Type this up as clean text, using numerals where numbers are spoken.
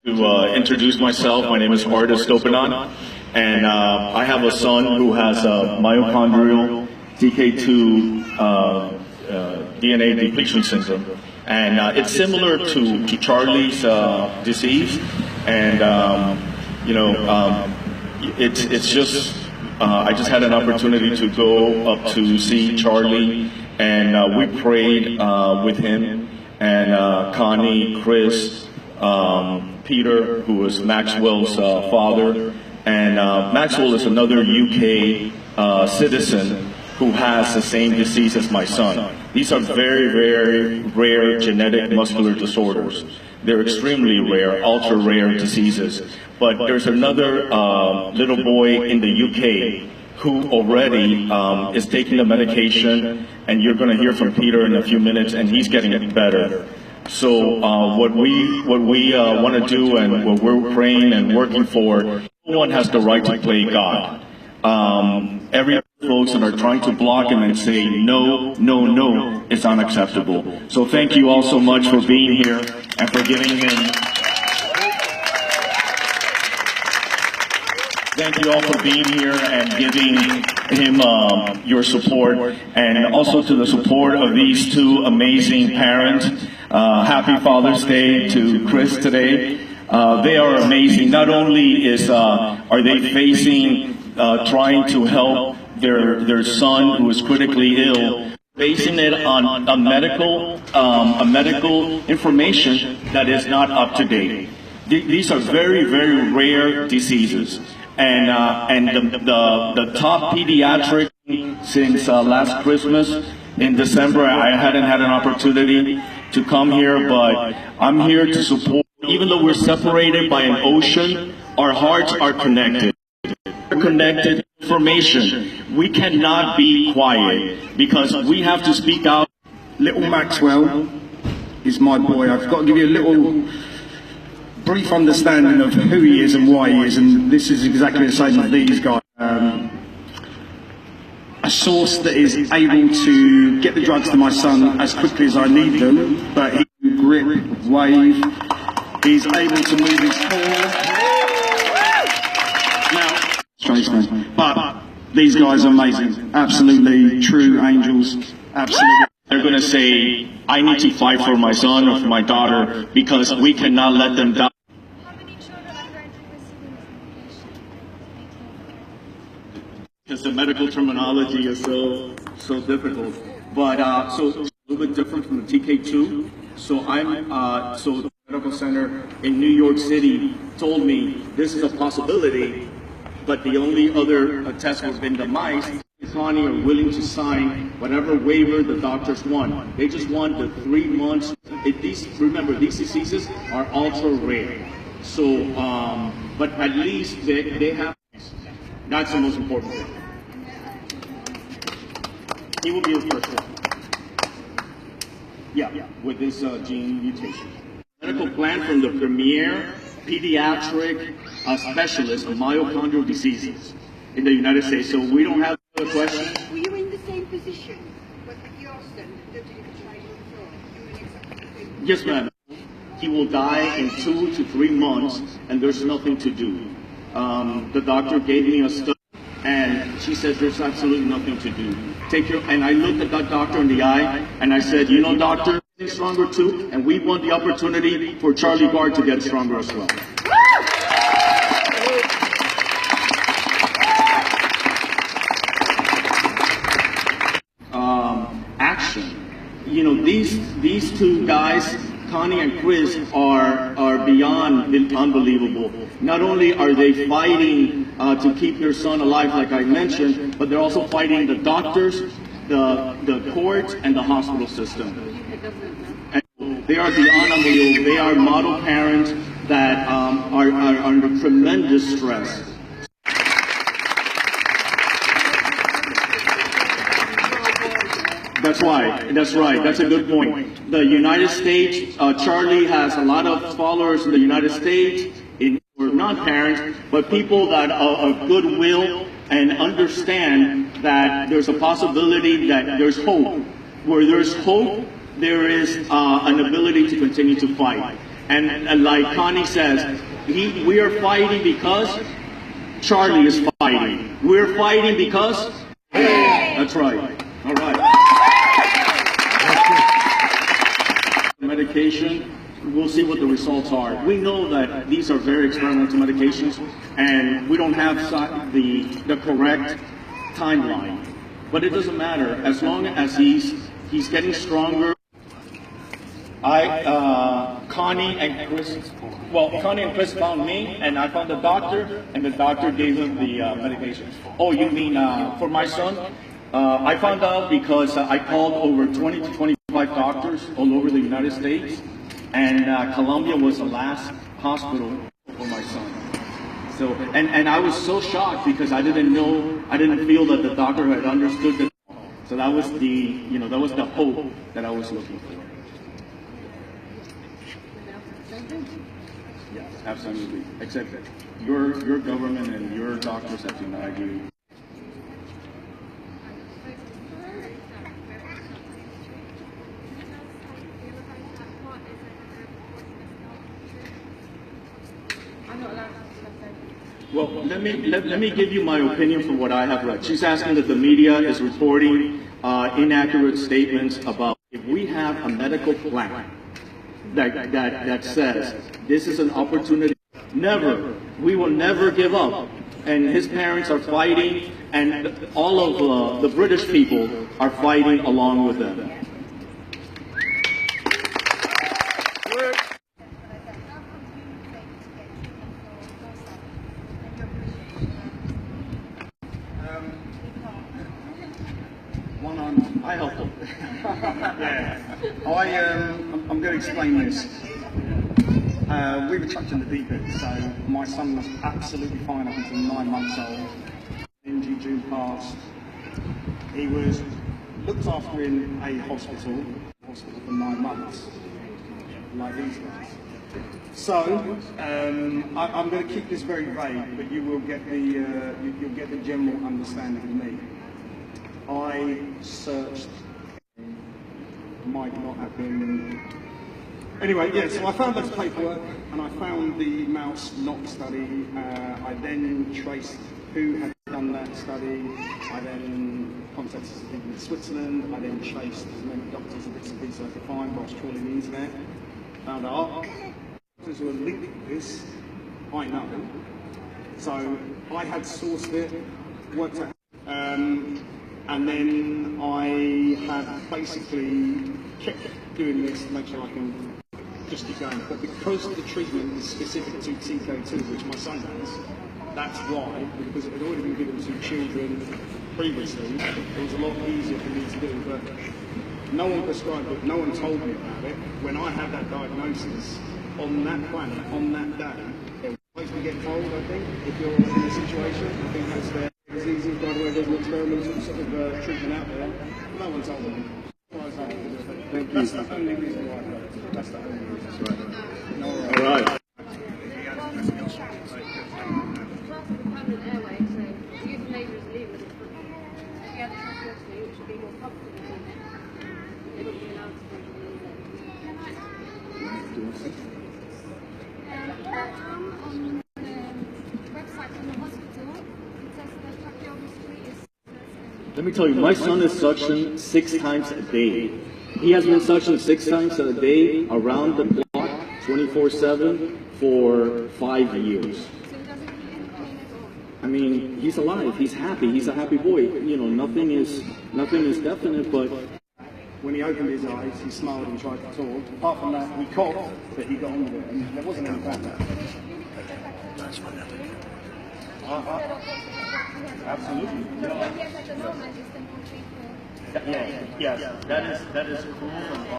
To introduce myself, my name is Arthur Estopinan, and I have a son who has myochondrial TK2 DNA depletion syndrome, and it's similar to Charlie's disease, and it's just I just had an opportunity to go up to see Charlie, and we prayed with him and Connie, Chris. Peter, who is Maxwell's father, and Maxwell is another UK citizen who has the same disease as my son. These are very, very rare genetic muscular disorders. They're extremely rare, ultra rare diseases. But there's another little boy in the UK who already is taking the medication, and you're going to hear from Peter in a few minutes, and he's getting it better. So what we want to do, and what we're praying and working for, no one has the right to play God. Every folks that are trying to block him and say no, no, no, it's unacceptable. So thank you all so much for being here and for giving him. Thank you all for being here and giving him your support, and also to the support of these two amazing parents. Happy Father's Day to Chris today. They are amazing. Not only are they facing trying to help their son who is critically ill, basing it on a medical information that is not up to date. These are very, very rare diseases. And the top pediatric since last Christmas in December, I hadn't had an opportunity to come here, but I'm here to support. Even though we're separated by an ocean, our hearts are connected. We're connected. Information. We cannot be quiet because we have to speak out. Little Maxwell is my boy. I've got to give you a little brief understanding of who he is and why he is, and this is exactly the same as these guys. A source that is able to get the drugs to my son as quickly as I need them, but he can grip, wave, he's able to move his paw. Now, strange man, but these guys are amazing, absolutely true angels, absolutely. They're going to say, I need to fight for my son or for my daughter because we cannot let them die. How many children are currently receiving this medication? Because the medical terminology is so difficult. But so it's a little bit different from the TK2. So so the medical center in New York City told me this is a possibility, but the only other test was in the mice. Connie are willing to sign whatever waiver the doctors want. They just want the 3 months. Remember, these diseases are ultra rare. So, but at least they have. That's the most important thing. He will be the first one. Yeah, with this gene mutation. Medical plan from the premier pediatric specialist of myochondrial diseases in the United States. So we don't have other questions. Were you in the same position when you asked them that you could try to Yes, ma'am. He will die in 2 to 3 months, and there's nothing to do. The doctor gave me a study, and she said there's absolutely nothing to do. And I looked at that doctor in the eye, and I said, you know, doctor, get stronger too, and we want the opportunity for Charlie Gard to get stronger as well. Action. You know, these two guys, Connie and Chris, are beyond unbelievable. Not only are they fighting to keep their son alive, like I mentioned, but they're also fighting the doctors, the courts, and the hospital system. And they are beyond unbelievable. They are model parents that are under tremendous stress. That's right. That's a good point. The United States, Charlie has a lot of followers in the United States, not parents, but people that are of goodwill and understand that there's a possibility that there's hope. Where there's hope, there is an ability to continue to fight. And like Connie says, we are fighting because Charlie is fighting. We're fighting because... That's right. All right. Medication, we'll see what the results are. We know that these are very experimental medications, and we don't have the correct timeline. But it doesn't matter, as long as he's getting stronger. Connie and Chris found me, and I found the doctor, and the doctor gave him the medication. Oh, you mean for my son? I found out because I called over 20 to 25 doctors all over the United States, and Colombia was the last hospital for my son. So, and I was so shocked because I didn't feel that the doctor had understood that. So that was the hope that I was looking for. Yes, absolutely. Except your government and your doctors have denied you. Well, let me give you my opinion from what I have read. She's asking that the media is reporting inaccurate statements about if we have a medical plan that says this is an opportunity. We will never give up. And his parents are fighting, and all of the British people are fighting along with them. I helped him. Yeah. I'm going to explain this. We were chucked in the deep end, so my son was absolutely fine up until 9 months old. In June passed. He was looked after in a hospital for 9 months, like these guys. So I'm going to keep this very vague, but you will get you'll get the general understanding of me. I searched, might not have been. Anyway, yeah, so I found this paperwork and I found the mouse knock study. I then traced who had done that study. I then contacted some people in Switzerland. I then chased as many doctors and bits and pieces I could find whilst trawling the internet. Found out doctors who are linked with this, I know. So I had sourced it, worked out. And then I have basically kept doing this to make sure I can just keep going. But because the treatment is specific to TK2, which my son has, that's why, because it had already been given to children previously, it was a lot easier for me to do. But no one prescribed it, no one told me about it. When I had that diagnosis, on that planet, on that day, it was supposed to get told, I think, if you're in a situation. I think that's there. Diseases, by the way, there's an experimental sort of treatment out there. No one told me. Thank you. That's the only reason why I got it. That's the only reason. Right. All right. Let me tell you, my son is suctioned 6 times a day. He has been suctioned 6 times a day around the block, 24/7 for 5 years. I mean, he's alive. He's happy. He's a happy boy. You know, nothing is definite, but when he opened his eyes, he smiled and tried to talk. Apart from that, we coughed, but he got on with it, and there wasn't any bad. That's wonderful. Absolutely. Yes, that is cool.